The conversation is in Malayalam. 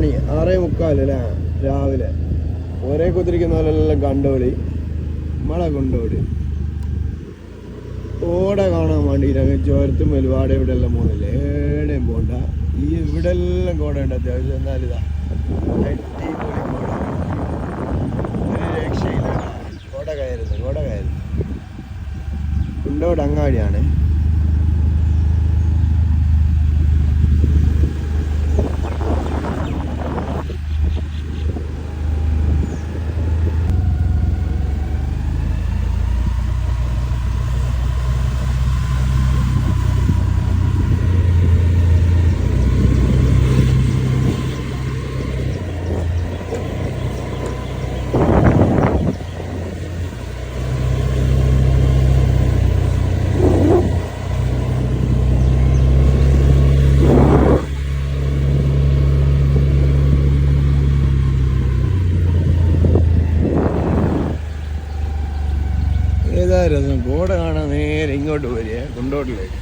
മണി 6:45 അല്ലേ രാവിലെ. ഒരേ കുത്തിരിക്കുന്ന പോലെല്ലാം കണ്ടോളി നമ്മളെ കൊണ്ടോടി ഓട കാണാൻ വേണ്ടിയിട്ട് ചോരത്തും ഒരുപാട് ഇവിടെ എല്ലാം പോകുന്നില്ല. ഏടെയും പോണ്ട. ഈ ഇവിടെ എല്ലാം കോട ഉണ്ട് അത്യാവശ്യം. എന്നാലിതാ അടിപൊളി കോട, ഒരു രക്ഷയില്ല. കോട കയറുന്നു. കുണ്ടോട് അങ്ങാടിയാണ്. ഏതാ രസം, കോട കാണാൻ നേരെ ഇങ്ങോട്ട് വരിക കുണ്ടോട്ടിലേക്ക്.